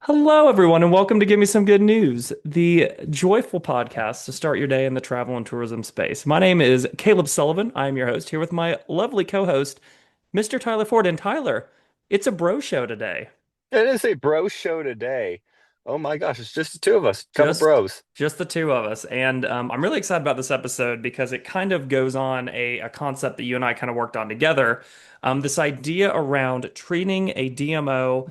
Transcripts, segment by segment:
Hello, everyone, and welcome to Give Me Some Good News, the joyful podcast to start your day in the travel and tourism space. My name is Caleb Sullivan. I am your host here with my lovely co-host, Mr. Tyler Ford. And Tyler, it's a bro show today. It is a bro show today. Oh my gosh, it's just the two of us, couple Just bros. just the two of us. And I'm really excited about this episode because it kind of goes on a concept that you and I kind of worked on together. This idea around treating a DMO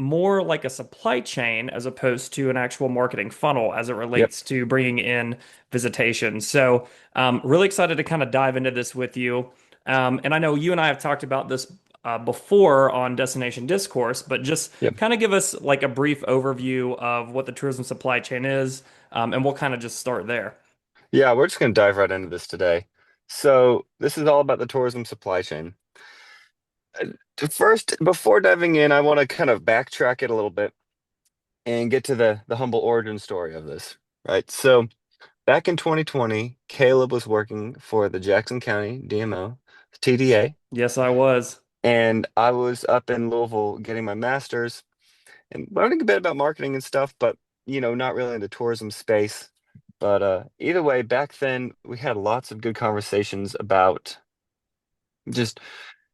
more like a supply chain as opposed to an actual marketing funnel as it Yep. relates to bringing in visitation. So, really excited to kind of dive into this with you. And I know you and I have talked about this before on Destination Discourse, but just Yep. kind of give us like a brief overview of what the tourism supply chain is, and we'll kind of just start there. Yeah, we're just gonna dive right into this today. So this is all about the tourism supply chain. First, before diving in, I want to kind of backtrack it a little bit and get to the humble origin story of this. Right. So back in 2020, Caleb was working for the Jackson County DMO, TDA, Yes, I was. and I was up in Louisville getting my master's and learning a bit about marketing and stuff, but not really in the tourism space. But either way, back then we had lots of good conversations about just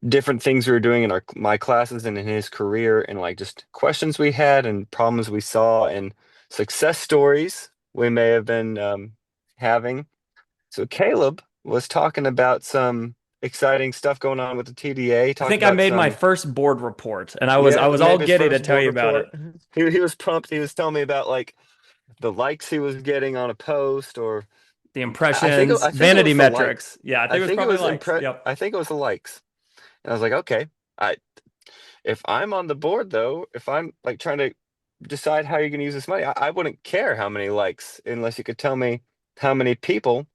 different things we were doing in our my classes and in his career, and like just questions we had and problems we saw and success stories we may have been having. So Caleb was talking about some exciting stuff going on with the TDA, I talked think I about made my some. first board report, and I Yeah, was all maybe his giddy to first tell board you about it. report. He was pumped. He was telling me about like the likes he was getting on a post, or The I think impressions, I think it vanity was the likes. metrics. Yeah, I think it was probably likes. Yep. I think it was the likes. And I was like, okay, I if I'm on the board though, if I'm like trying to decide how you're going to use this money, I wouldn't care how many likes unless you could tell me how many people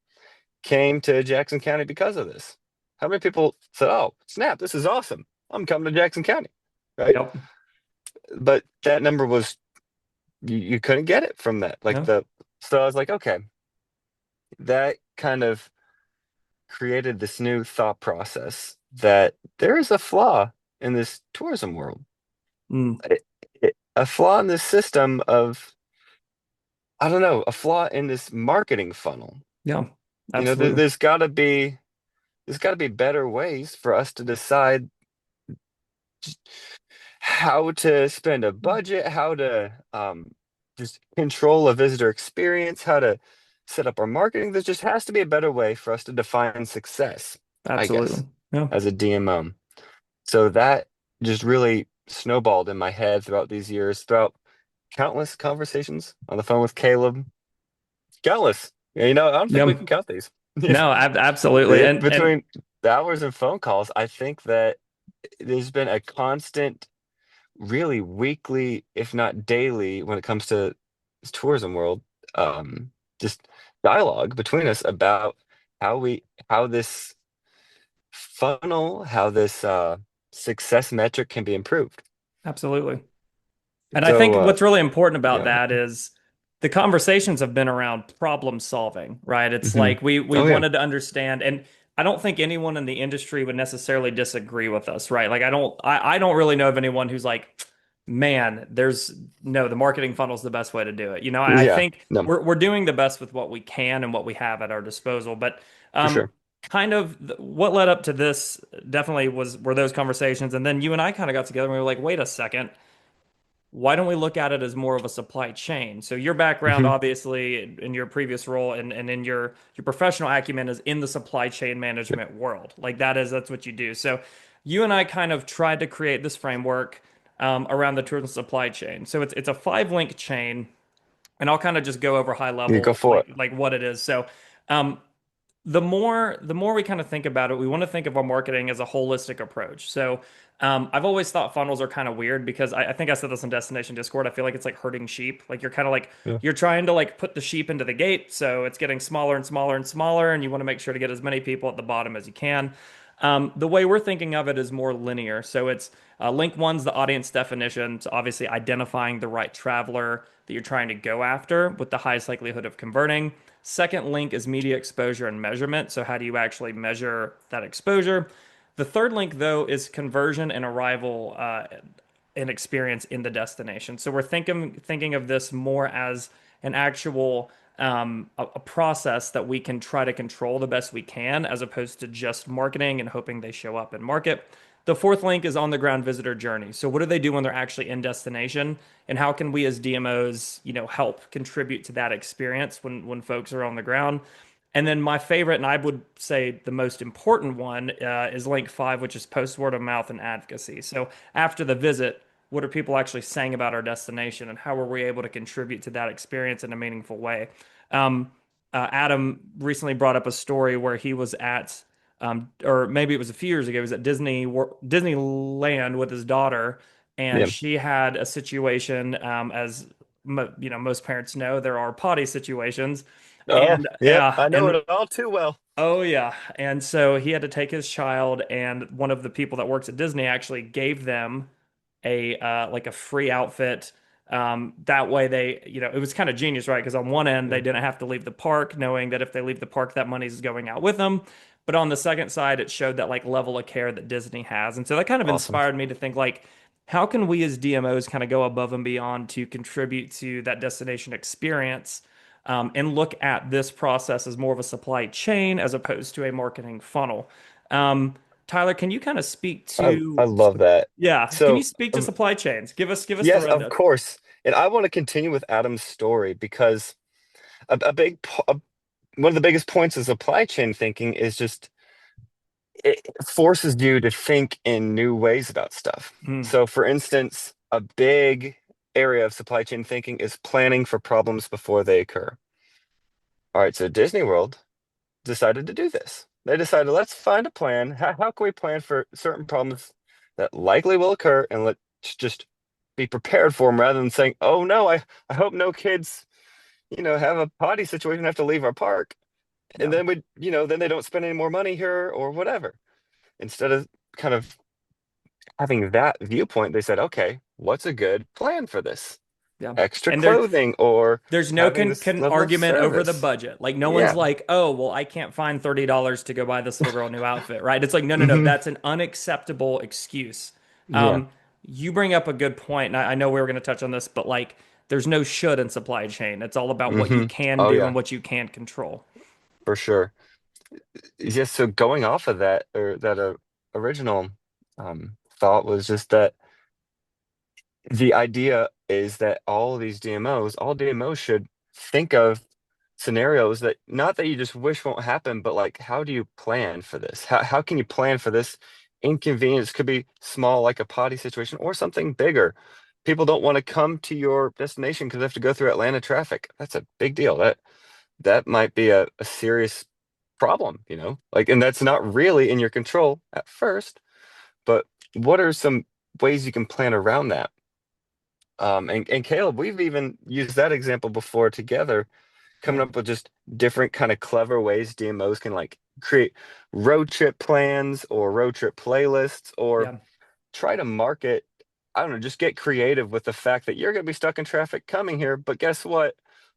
came to Jackson County because of this. How many people said, "Oh, snap, this is awesome. I'm coming to Jackson County." Right? Yep. But that number was you couldn't get it from that. Like No. the so I was like, okay, that kind of created this new thought process that there is a flaw in this tourism world. Mm, A flaw in this system of, I don't know, a flaw in this marketing funnel. yeah. There, Absolutely. there's got to be better ways for us to decide how to spend a budget, how to just control a visitor experience, how to set up our marketing. There just has to be a better way for us to define success, I guess, Absolutely. Yeah. as a DMO. So that just really snowballed in my head throughout these years, throughout countless conversations on the phone with Caleb. Countless. Yeah, I don't think we Yeah. can count these. No, absolutely. And Between the hours and phone calls, I think that there's been a constant, really weekly, if not daily, when it comes to this tourism world, um, just dialogue between us about how this funnel, how this success metric can be improved. absolutely. And I So think what's really important about yeah. that is the conversations have been around problem solving, right? It's Hmm. like we Oh yeah. wanted to understand, and I don't think anyone in the industry would necessarily disagree with us, right? Like I don't really know of anyone who's like, man, there's no, the marketing funnel is the best way to do it. I Yeah. think No, we're doing the best with what we can and what we have at our disposal. But for um sure. kind of what led up to this definitely were those conversations. And then you and I kind of got together and we were like, wait a second, why don't we look at it as more of a supply chain? So your background, Hmm. obviously, in your previous role and in your professional acumen is in the supply chain Yep. management world. Like that's what you do. So you and I kind of tried to create this framework around the tourism supply chain. So it's a 5 link chain, and I'll kind of just go over high You go level for it. like what it is. So um, the more we kind of think about it, we want to think of our marketing as a holistic approach. So I've always thought funnels are kind of weird because I think I said this in Destination Discord. I feel like it's like herding sheep. Like you're kind of like Yeah. you're trying to like put the sheep into the gate, so it's getting smaller and smaller and smaller, and you want to make sure to get as many people at the bottom as you can. The way we're thinking of it is more linear. So it's link one's the audience definition, so obviously identifying the right traveler that you're trying to go after with the highest likelihood of converting. Second link is media exposure and measurement. So, how do you actually measure that exposure? The third link, though, is conversion and arrival and experience in the destination. So, we're thinking of this more as an actual a process that we can try to control the best we can, as opposed to just marketing and hoping they show up and market. The fourth link is on the ground visitor journey. So what do they do when they're actually in destination, and how can we as DMOs, help contribute to that experience when folks are on the ground? And then my favorite, and I would say the most important one, is link five, which is post word of mouth and advocacy. So after the visit, what are people actually saying about our destination, and how are we able to contribute to that experience in a meaningful way? Um, Adam recently brought up a story where he was at, or maybe it was a few years ago, he was at Disneyland with his daughter, and Yeah. she had a situation, as most parents know, there are potty situations, Oh, yep. I know and it all too well. oh yeah. And so he had to take his child, and one of the people that works at Disney actually gave them a like a free outfit. That way they, it was kind of genius, right? Because on one end they Yeah. didn't have to leave the park, knowing that if they leave the park, that money's going out with them. But on the second side, it showed that like level of care that Disney has. And so that kind of Awesome. inspired me to think like, how can we as DMOs kind of go above and beyond to contribute to that destination experience? And look at this process as more of a supply chain as opposed to a marketing funnel. Um, Tyler, can you kind of speak I to, love that. yeah, can you So, speak to supply chains? Give us the yes, of rundown. course. And I want to continue with Adam's story because a big one of the biggest points of supply chain thinking is just it forces you to think in new ways about stuff. Mm, So, for instance, a big area of supply chain thinking is planning for problems before they occur. All right, so Disney World decided to do this. They decided, let's find a plan. How can we plan for certain problems that likely will occur, and let's just be prepared for them rather than saying, oh no, I hope no kids, have a potty situation, have to leave our park. And yeah, then then they don't spend any more money here or whatever. Instead of kind of having that viewpoint, they said, okay, what's a good plan for this? yeah. Extra And there, clothing or there's no having this level of argument over the service. budget. Like no one's Yeah. like, oh, well, I can't find $30 to go buy this little girl a new outfit, right? It's like, no, no, no, Hmm. that's an unacceptable excuse. Yeah. Um, you bring up a good point, and I know we were going to touch on this, but like, there's no should in supply chain. It's all about what you Hmm. can Oh do and yeah, what you can control. for sure. Yes, so going off of that or that original thought was just that the idea is that all DMOs should think of scenarios that not that you just wish won't happen, but like how do you plan for this? How can you plan for this inconvenience? Could be small, like a potty situation, or something bigger. People don't want to come to your destination because they have to go through Atlanta traffic. That's a big deal. That might be a serious problem, like, and that's not really in your control at first, but what are some ways you can plan around that? And Caleb, we've even used that example before together, coming Yeah, up with just different kind of clever ways DMOs can like create road trip plans or road trip playlists or yeah. try to market. I don't know, just get creative with the fact that you're going to be stuck in traffic coming here, but guess what?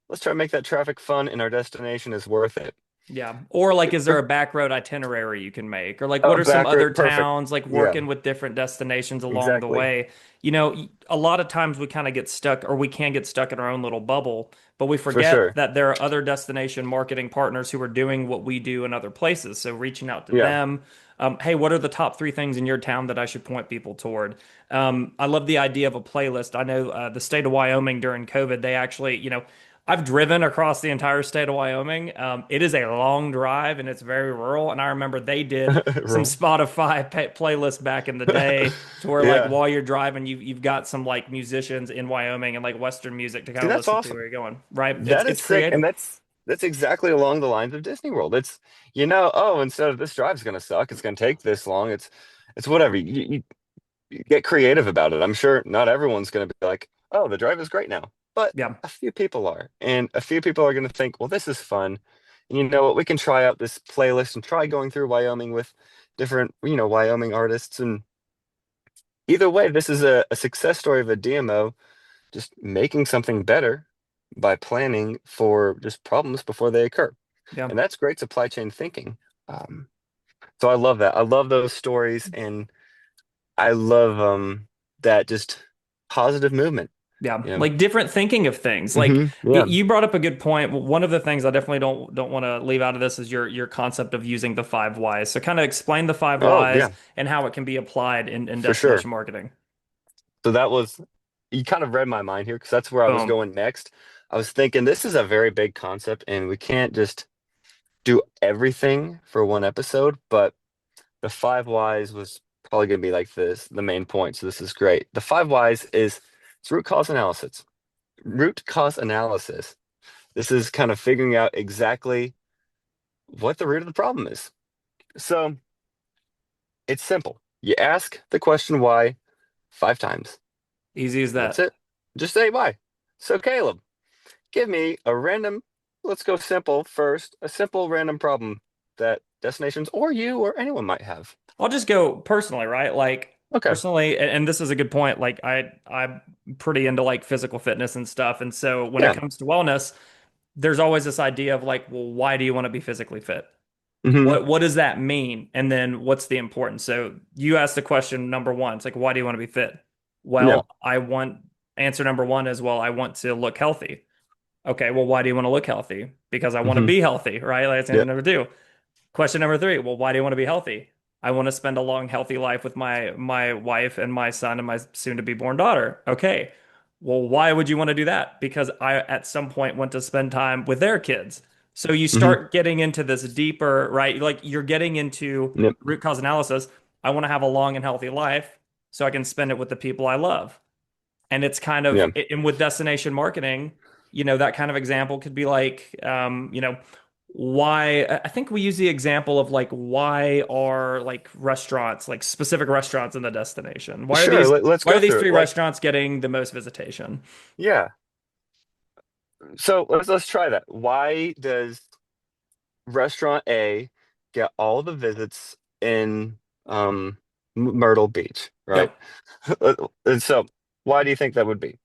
Let's try to make that traffic fun and our destination is worth it. Yeah. Or like, is there a back road itinerary you can make? Or like, Oh, what are some back other road, perfect. towns like Yeah, working with different destinations along the exactly. way? A lot of times we kind of get stuck, or we can get stuck in our own little bubble, but we For forget sure. that there are other destination marketing partners who are doing what we do in other places. So reaching out to Yeah. them. Hey, what are the top three things in your town that I should point people toward? I love the idea of a playlist. I know the state of Wyoming during COVID, they actually, I've driven across the entire state of Wyoming. It is a long drive and it's very rural. And I remember they did some Roll. Spotify playlists back in the day to where like Yeah. while you're driving, you've got some like musicians in Wyoming and like Western music to kind See, of that's listen to where awesome. you're going. Right? It's That is it's sick. And creative. that's exactly along the lines of Disney World. It's, oh, instead of this drive's gonna suck, it's gonna take this long. It's whatever. You get creative about it. I'm sure not everyone's gonna be like, oh, the drive is great now. But Yeah. a few people are. And a few people are gonna think, well, this is fun. And you know what? We can try out this playlist and try going through Wyoming with different, Wyoming artists. And either way, this is a success story of a DMO just making something better by planning for just problems before they occur. Yeah. And that's great supply chain thinking. Um, so I love that. I love those stories, and I love that just positive movement, Yeah, you know. like different thinking of things. Like Yeah. you brought up a good point. One of the things I definitely don't want to leave out of this is your concept of using the five whys. So kind of explain the five Oh, whys yeah, and how it can be applied in for sure. destination marketing. So that was, you kind of read my mind here because that's where I was Boom. going next. I was thinking this is a very big concept and we can't just do everything for one episode, but the five whys was probably going to be like this, the main point. So this is great. The five whys is it's root cause analysis. Root cause analysis. This is kind of figuring out exactly what the root of the problem is. So it's simple. You ask the question why 5 times. Easy as That's that. it. Just say why. So Caleb, give me a random, let's go simple first, a simple random problem that destinations or you or anyone might have. I'll just go personally, right? Like Okay. personally, and this is a good point. Like I'm pretty into like physical fitness and stuff. And so when it Yeah. comes to wellness, there's always this idea of like, well, why do you want to be physically fit? Hmm. What does that mean? And then what's the importance? So you asked the question number one. It's like, why do you want to be fit? Yeah. Well, I want answer number one is, well, I want to look healthy. Okay, well, why do you want to look healthy? Because I want to Hmm. be healthy, right? Like, that's answer Yeah. number two. Question number three, well, why do you want to be healthy? I want to spend a long, healthy life with my wife and my son and my soon to be born daughter. Okay. Well, why would you want to do that? Because I at some point want to spend time with their kids. So you Hmm. start getting into this deeper, right? Like you're getting into Yep. root cause analysis. I want to have a long and healthy life so I can spend it with the people I love. And it's kind of, Yeah. and with destination marketing, that kind of example could be like, why, I think we use the example of like, why are like restaurants, like specific restaurants in the destination? Sure. Let's Why go are these through it. three Like, restaurants getting the most visitation? yeah. So let's try that. Why does restaurant A get all the visits in Myrtle Beach, right? Yep. And so why do you think that would be?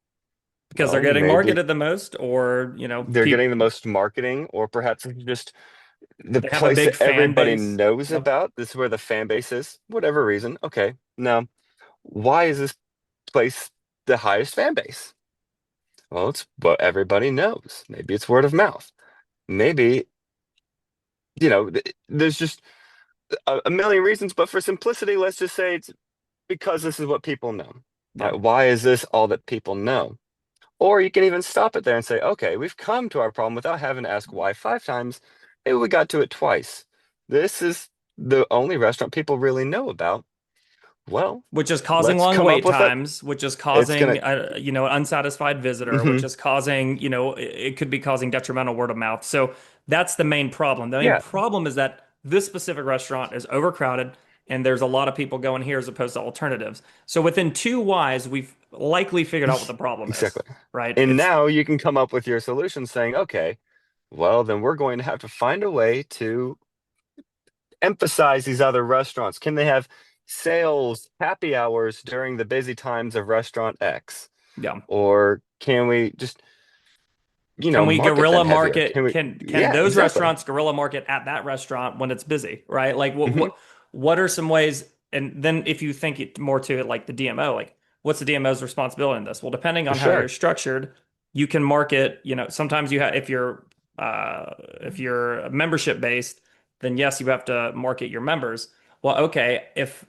Because they're Well, getting maybe marketed the most, or, they're people, getting the most marketing, or perhaps it's just the they have a place big that fan everybody base. knows Yep. about. This is where the fan base is, whatever reason. Okay. Now, why is this place the highest fan base? Well, it's what everybody knows. Maybe it's word of mouth. Maybe, there's just a million reasons, but for simplicity, let's just say it's because this is what people know. Yep. Why is this all that people know? Or you can even stop it there and say, okay, we've come to our problem without having to ask why 5 times. Maybe we got to it twice. This is the only restaurant people really know about. Well, Which is causing let's long come up wait with it. times, which is It's causing gonna, an unsatisfied visitor, which hmm is causing, it could be causing detrimental word of mouth. So that's the main problem. The main yeah, problem is that this specific restaurant is overcrowded and there's a lot of people going here as opposed to alternatives. So within two whys, we've likely figured out what the problem is, exactly. right? And It's now you can come up with your solution saying, okay, well, then we're going to have to find a way to emphasize these other restaurants. Can they have sales, happy hours during the busy times of restaurant X? yeah. Or can we just, Can we market them guerrilla heavier? Can market? we? Can Yeah, those exactly. restaurants guerrilla market at that restaurant when it's busy, right? Like Hmm. what are some ways? And then if you think it more to it, like the DMO, like what's the DMO's responsibility in this? Well, depending For on how you're sure. structured, you can market. Sometimes you have if you're membership based, then yes, you have to market your members. Well, okay, if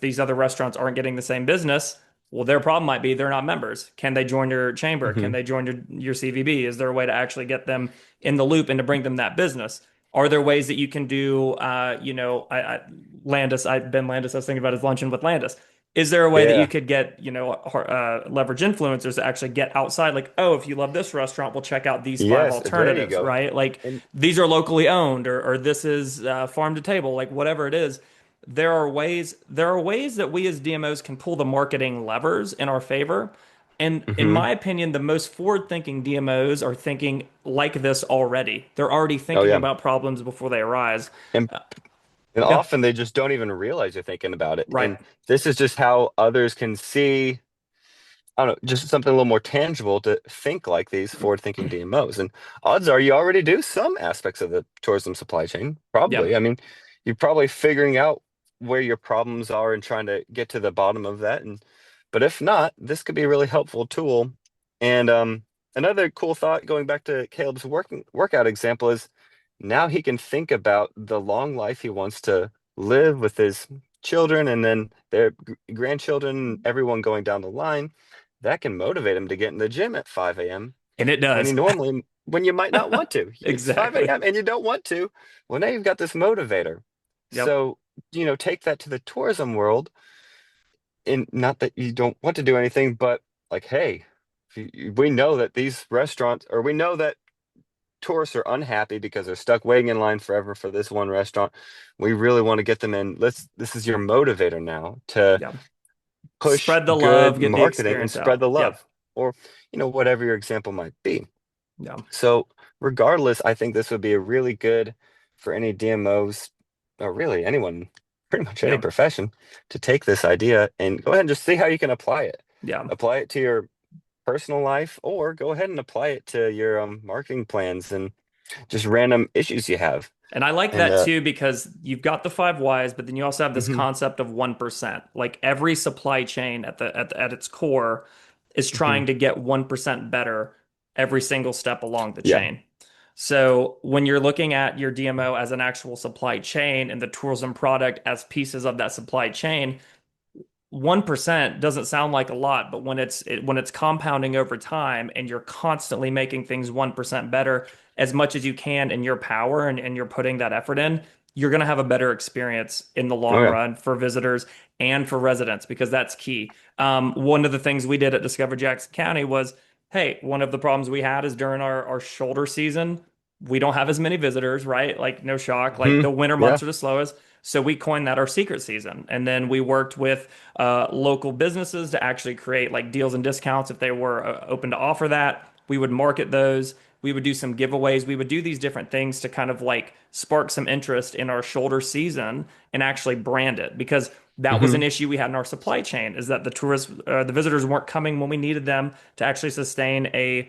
these other restaurants aren't getting the same business. Well, their problem might be they're not members. Can they join your chamber? Can Hmm. they join your CVB? Is there a way to actually get them in the loop and to bring them that business? Are there ways that you can do, Landis, Ben Landis, I was thinking about his luncheon with Landis. Is there a way that you Yeah. could get, leverage influencers to actually get outside? Like, oh, if you love this restaurant, we'll check out these five Yes. There you alternatives, go. right? Like, And these are locally owned, or this is farm to table, like whatever it is. There are ways that we as DMOs can pull the marketing levers in our favor. And in hmm my opinion, the most forward-thinking DMOs are thinking like this already. They're already oh thinking yeah. about problems before they arise. And and Yeah, often they just don't even realize they're thinking about it. right. And this is just how others can see. I don't know, just something a little more tangible to think like these forward-thinking DMOs. And odds are you already do some aspects of the tourism supply chain. Yeah. Probably. I mean, you're probably figuring out where your problems are and trying to get to the bottom of that. And but if not, this could be a really helpful tool. And another cool thought going back to Caleb's workout example is now he can think about the long life he wants to live with his children and then their grandchildren, everyone going down the line that can motivate him to get in the gym at 5 a.m. And it when he does. normally when you might not want to. It's 5 Exactly. a.m. and you don't want to. Well, now you've got this motivator. Yep. So, take that to the tourism world, and not that you don't want to do anything, but like, hey, we know that these restaurants, or we know that tourists are unhappy because they're stuck waiting in line forever for this one restaurant. We really want to get them in. This is your motivator now to Yep. push Spread the good love, get the marketing and experience spread out. the Yep. love, or whatever your example might be. Yeah. So regardless, I think this would be a really good for any DMOs, or really anyone, pretty much any Yeah. profession, to take this idea and go ahead and just see how you can apply it. Yeah. Apply it to your personal life, or go ahead and apply it to your marketing plans and just random issues you have. And I like And that too because you've got the five whys, but then you also have this mhm, concept of 1%. Like every supply chain at its core is mhm. trying to get 1% better every single step along the Yeah. chain. So when you're looking at your DMO as an actual supply chain and the tourism product as pieces of that supply chain, 1% doesn't sound like a lot, but when it's compounding over time and you're constantly making things 1% better as much as you can in your power and you're putting that effort in, you're going to have a better experience in the Oh long yeah. run for visitors and for residents because that's key. One of the things we did at Discover Jackson County was, hey, one of the problems we had is during our shoulder season, we don't have as many visitors, right? Like no shock, like Mhm. the winter Yeah. months are the slowest. So we coined that our secret season. And then we worked with local businesses to actually create like deals and discounts if they were open to offer that. We would market those. We would do some giveaways. We would do these different things to kind of like spark some interest in our shoulder season and actually brand it because that was Hmm. an issue we had in our supply chain is that the visitors weren't coming when we needed them to actually sustain a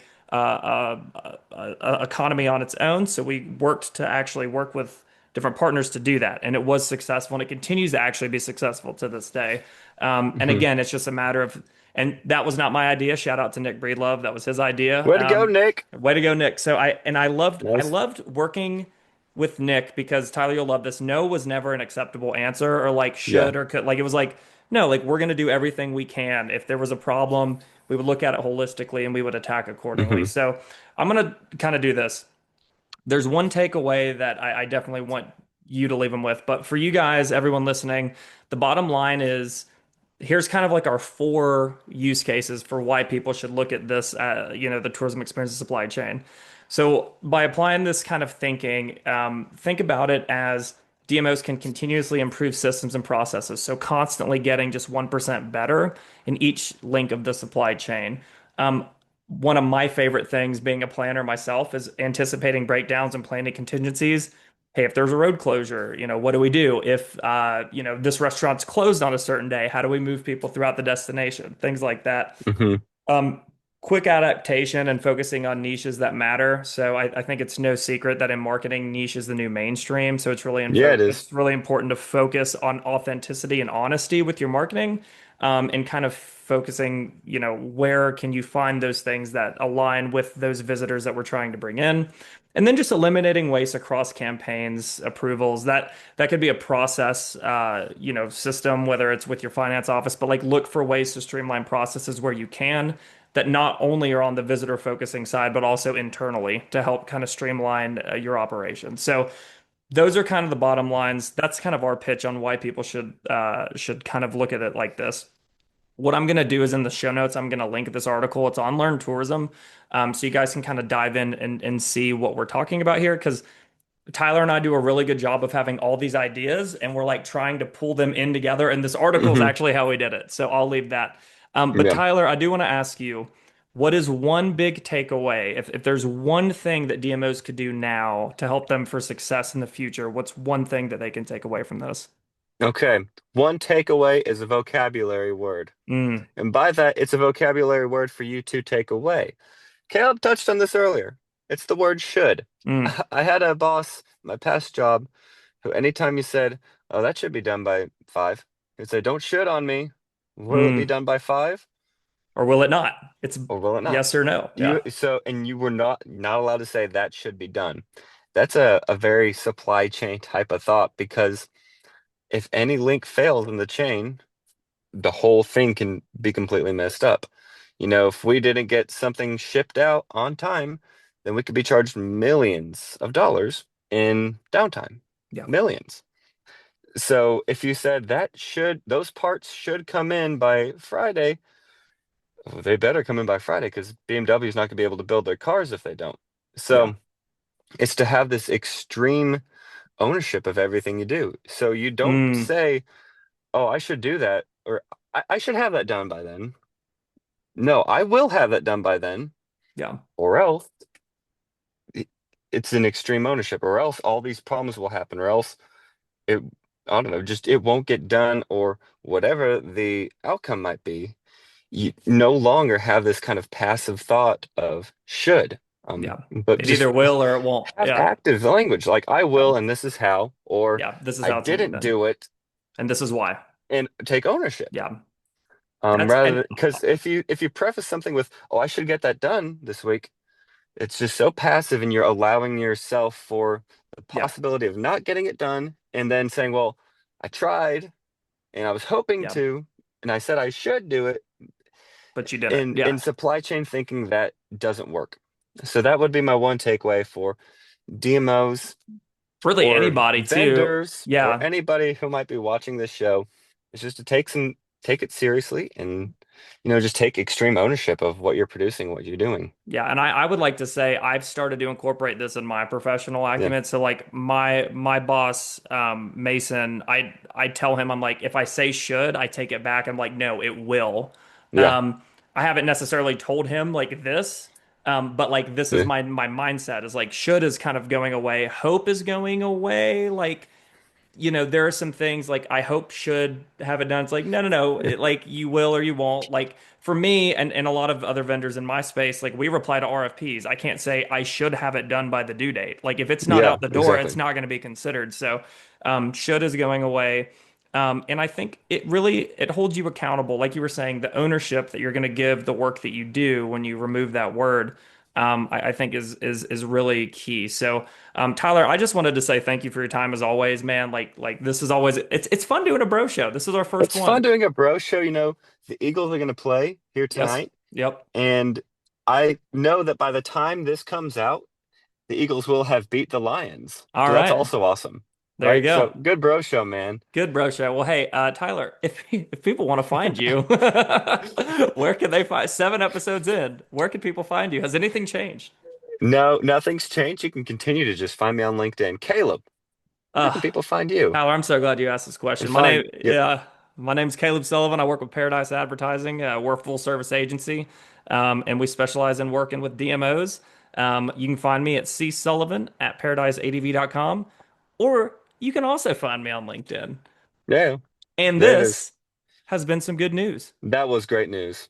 economy on its own. So we worked to actually work with different partners to do that. And it was successful and it continues to actually be successful to this day. And Hmm. again, it's just a matter of, and that was not my idea. Shout out to Nick Breedlove. That was his idea. Way to go, Nick. Way to go, Nick. I Nice. loved working with Nick because Tyler, you'll love this. No was never an acceptable answer or like Yeah. should or could. Like it was like, no, like we're going to do everything we can. If there was a problem, we would look at it holistically and we would attack accordingly. Hmm. So I'm going to kind of do this. There's one takeaway that I definitely want you to leave them with. But for you guys, everyone listening, the bottom line is here's kind of like our four use cases for why people should look at this, the tourism experience and supply chain. So by applying this kind of thinking, think about it as DMOs can continuously improve systems and processes. So constantly getting just 1% better in each link of the supply chain. Um, One of my favorite things being a planner myself is anticipating breakdowns and planning contingencies. Hey, if there's a road closure, what do we do? If this restaurant's closed on a certain day, how do we move people throughout the destination? Things like that. Hmm. Um, Quick adaptation and focusing on niches that matter. So I think it's no secret that in marketing, niche is the new mainstream. So Yeah, it is. it's really important to focus on authenticity and honesty with your marketing, and kind of focusing, where can you find those things that align with those visitors that we're trying to bring in. And then just eliminating waste across campaigns, approvals. That could be a process, system, whether it's with your finance office, but like look for ways to streamline processes where you can that not only are on the visitor focusing side, but also internally to help kind of streamline your operation. So those are kind of the bottom lines. That's kind of our pitch on why people should kind of look at it like this. What I'm going to do is in the show notes, I'm going to link this article. It's on Learn Tourism. So you guys can kind of dive in and see what we're talking about here. Because Tyler and I do a really good job of having all these ideas and we're like trying to pull them in together. And this article is Hmm. actually how we did it. So I'll leave that. But Yeah. Tyler, I do want to ask you, what is one big takeaway? If there's one thing that DMOs could do now to help them for success in the future, what's one thing that they can take away from this? Okay. One takeaway is a vocabulary word. Mm, And by that, it's a vocabulary word for you to take away. Caleb touched on this earlier. It's the word should. mm, I had a boss, my past job, who anytime you said, "Oh, that should be done by 5," he'd say, "Don't should on me. Will it be mm. done by 5 Or will it not? It's or will it not?" yes or no. Yeah. And you were not allowed to say that should be done. That's a very supply chain type of thought because if any link fails in the chain, the whole thing can be completely messed up. If we didn't get something shipped out on time, then we could be charged millions of dollars in downtime. Yeah. Millions. So if you said those parts should come in by Friday, well, they better come in by Friday because BMW is not going to be able to build their cars if they don't. Yeah. So it's to have this extreme ownership of everything you do. So you don't Mm, say, "Oh, I should do that," or I should have that done by then. No, I will have that done by then, yeah. or else it- it's an extreme ownership, or else all these problems will happen, or else it, I don't know, just it won't get done, or whatever the outcome might be. You no longer have this kind of passive thought of should, Yeah. but It either just will or it won't. have Yeah. active language like I Yeah. will, and this is how, or Yeah. This is I how it's gonna be didn't done. do it, And this is why. and take ownership. Yeah. That's Rather and than because if you preface something with, "Oh, I should get that done this week," it's just so passive, and you're allowing yourself for the yeah. possibility of not getting it done, and then saying, "Well, I tried, and I was hoping Yeah. to, and I said I should do it." But you didn't. In Yeah. supply chain thinking, that doesn't work. So that would be my one takeaway for DMOs Really or anybody too. vendors or Yeah. anybody who might be watching this show. Is just to take it seriously and just take extreme ownership of what you're producing, what you're doing. Yeah, and I would like to say I've started to incorporate this in my professional Yeah. acumen. So like my boss, Mason, I tell him I'm like, if I say should, I take it back. I'm like, no, it will. Yeah. Um, I haven't necessarily told him like this, but like this is Yeah. my mindset is like should is kind of going away, hope is going away. Like there are some things like I hope should have it done. It's like, no, no, no. Like you will or you won't. Like for me and a lot of other vendors in my space, like we reply to RFPs. I can't say I should have it done by the due date. Like if it's not Yeah, out the door, it's exactly. not going to be considered. So should is going away. And I think it holds you accountable. Like you were saying, the ownership that you're going to give the work that you do when you remove that word, I think is really key. So Tyler, I just wanted to say thank you for your time as always, man. Like this is always it's fun doing a bro show. This is our first It's one. fun doing a bro show. The Eagles are going to play here Yes. tonight, Yep. and I know that by the time this comes out, the Eagles will have beat the Lions. All So that's right. also awesome, There you right? So go. good bro show, man. Good bro show. Well, hey, Tyler, if people want to find you, where can they find 7 episodes in? Where can people find you? Has anything changed? No, nothing's changed. You can continue to just find me on LinkedIn. Caleb, where Uh, can people find you? Tyler, I'm so glad you asked this And question. find, yep, My name's Caleb Sullivan. I work with Paradise Advertising. We're a full service agency, and we specialize in working with DMOs. You can find me at csullivan at paradiseadv.com, or you can also find me on LinkedIn. yeah, And there it is. this has been some good news. That was great news.